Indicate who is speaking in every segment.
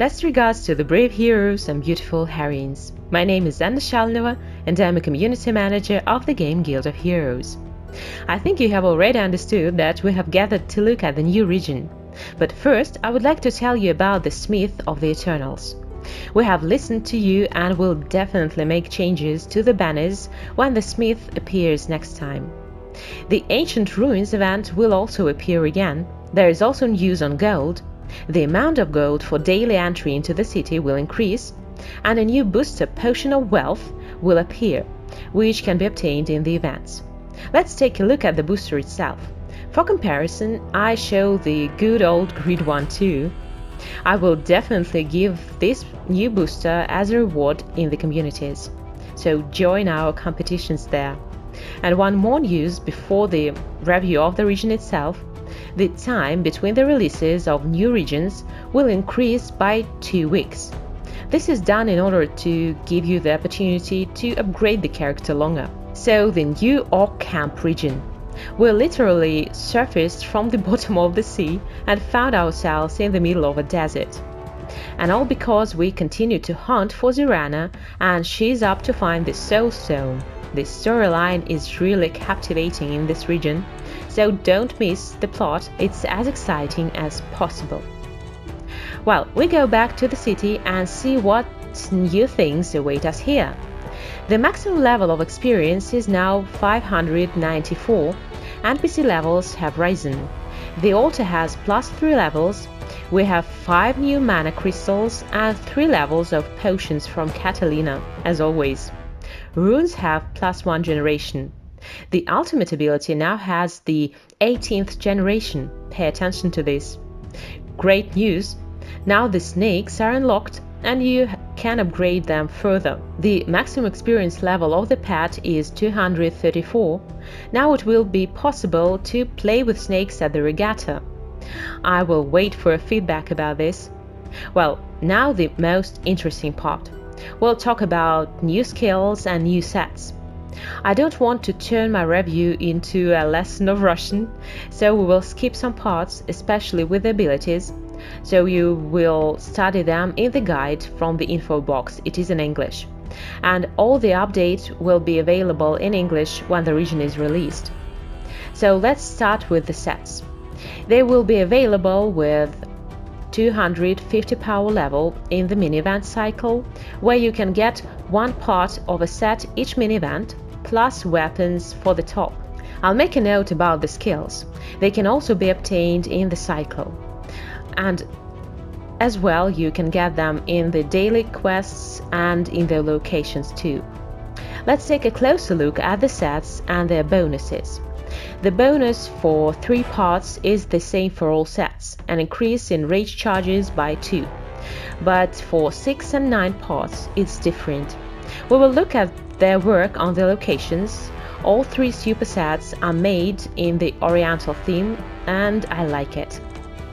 Speaker 1: Best regards to the brave heroes and beautiful heroines. My name is Anna Shalnova and I'm a community manager of the game Guild of Heroes. I think you have already understood that we have gathered to look at the new region. But first, I would like to tell you about the Smith of the Eternals. We have listened to you and will definitely make changes to the banners when the Smith appears next time. The Ancient Ruins event will also appear again. There is also news on gold. The amount of gold for daily entry into the city will increase, and a new booster Potion of Wealth will appear, which can be obtained in the events. Let's take a look at the booster itself. For comparison, I show the good old Grid one too. I will definitely give this new booster as a reward in the communities, so join our competitions there. And one more news before the review of the region itself. The time between the releases of new regions will increase by 2 weeks. This is done in order to give you the opportunity to upgrade the character longer. So the new Orcs Camp Region. We literally surfaced from the bottom of the sea and found ourselves in the middle of a desert. And all because we continue to hunt for Zirana and she's up to find the Soul Stone. The storyline is really captivating in this region, so don't miss the plot, it's as exciting as possible. Well, we go back to the city and see what new things await us here. The maximum level of experience is now 594, NPC levels have risen. The altar has +3 levels, we have 5 new mana crystals and 3 levels of potions from Catalina, as always. Runes have +1 generation. The ultimate ability now has the 18th generation, pay attention to this. Great news! Now the snakes are unlocked and you can upgrade them further. The maximum experience level of the pet is 234. Now it will be possible to play with snakes at the regatta. I will wait for feedback about this. Well, now the most interesting part. We'll talk about new skills and new sets. I don't want to turn my review into a lesson of Russian, so we will skip some parts, especially with the abilities, so you will study them in the guide from the info box, it is in English. And all the updates will be available in English when the region is released. So let's start with the sets. They will be available with 250 power level in the mini-event cycle, where you can get one part of a set each mini-event, plus weapons for the top. I'll make a note about the skills. They can also be obtained in the cycle. And as well, you can get them in the daily quests and in their locations too. Let's take a closer look at the sets and their bonuses. The bonus for 3 parts is the same for all sets, an increase in rage charges by 2. But for 6 and 9 parts, it's different. We will look at their work on the locations. All 3 supersets are made in the Oriental theme, and I like it.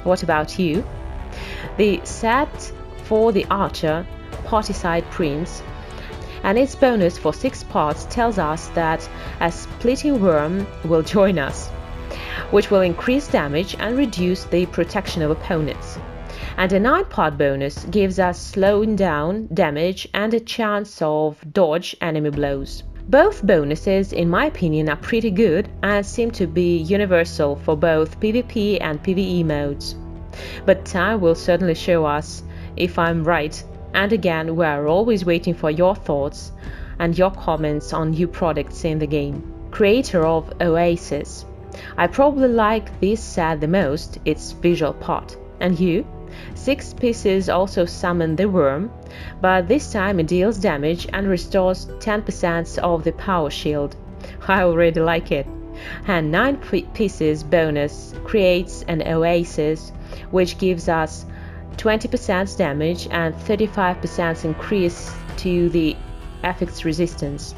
Speaker 1: What about you? The set for the Archer, Patricide Prince, and its bonus for 6 parts tells us that a splitting worm will join us, which will increase damage and reduce the protection of opponents. And a 9-part bonus gives us slowing down damage and a chance of dodge enemy blows. Both bonuses, in my opinion, are pretty good and seem to be universal for both PvP and PvE modes. But time will certainly show us if I'm right. And again, we are always waiting for your thoughts and your comments on new products in the game. Creator of Oasis. I probably like this set the most, its visual part. And you? 6 pieces also summon the worm, but this time it deals damage and restores 10% of the power shield. I already like it. And 9 pieces bonus creates an Oasis, which gives us 20% damage and 35% increase to the effect's resistance.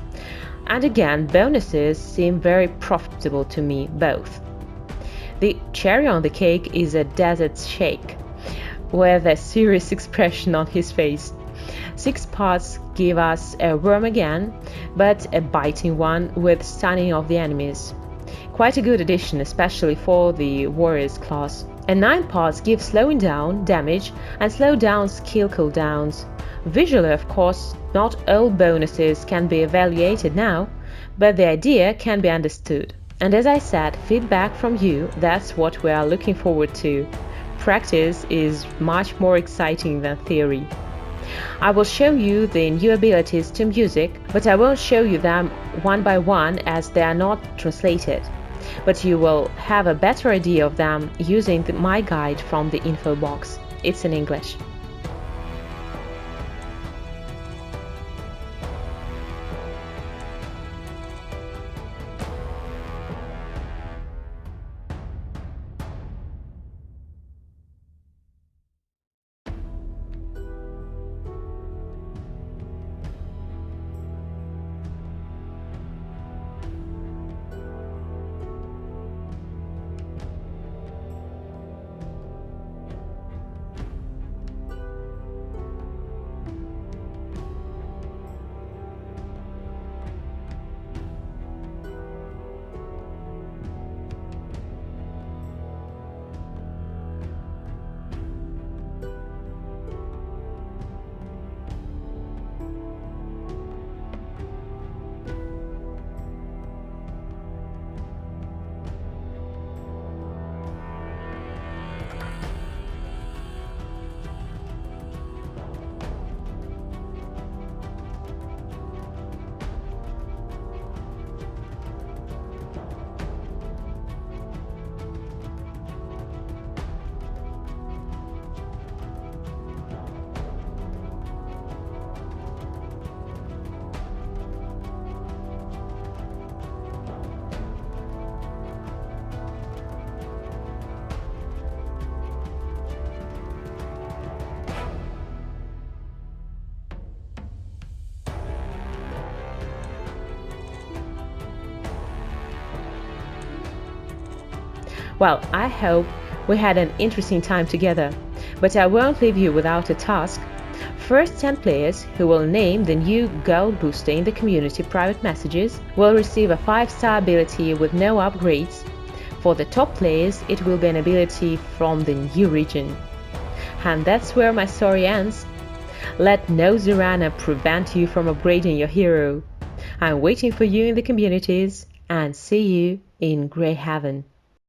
Speaker 1: And again, bonuses seem very profitable to me, both. The cherry on the cake is a desert Sheikh, with a serious expression on his face. 6 parts give us a worm again, but a biting one with stunning of the enemies. Quite a good addition, especially for the warriors class. and 9 pods give slowing down damage and slow down skill cooldowns. Visually, of course, not all bonuses can be evaluated now, but the idea can be understood. And as I said, feedback from you, that's what we are looking forward to. Practice is much more exciting than theory. I will show you the new abilities to music, but I won't show you them one by one as they are not translated. But you will have a better idea of them using my guide from the info box. It's in English. Well, I hope we had an interesting time together, but I won't leave you without a task. First 10 players who will name the new gold booster in the community private messages will receive a 5-star ability with no upgrades. For the top players, it will be an ability from the new region. And that's where my story ends. Let no Zirana prevent you from upgrading your hero. I'm waiting for you in the communities, and see you in Grey Heaven.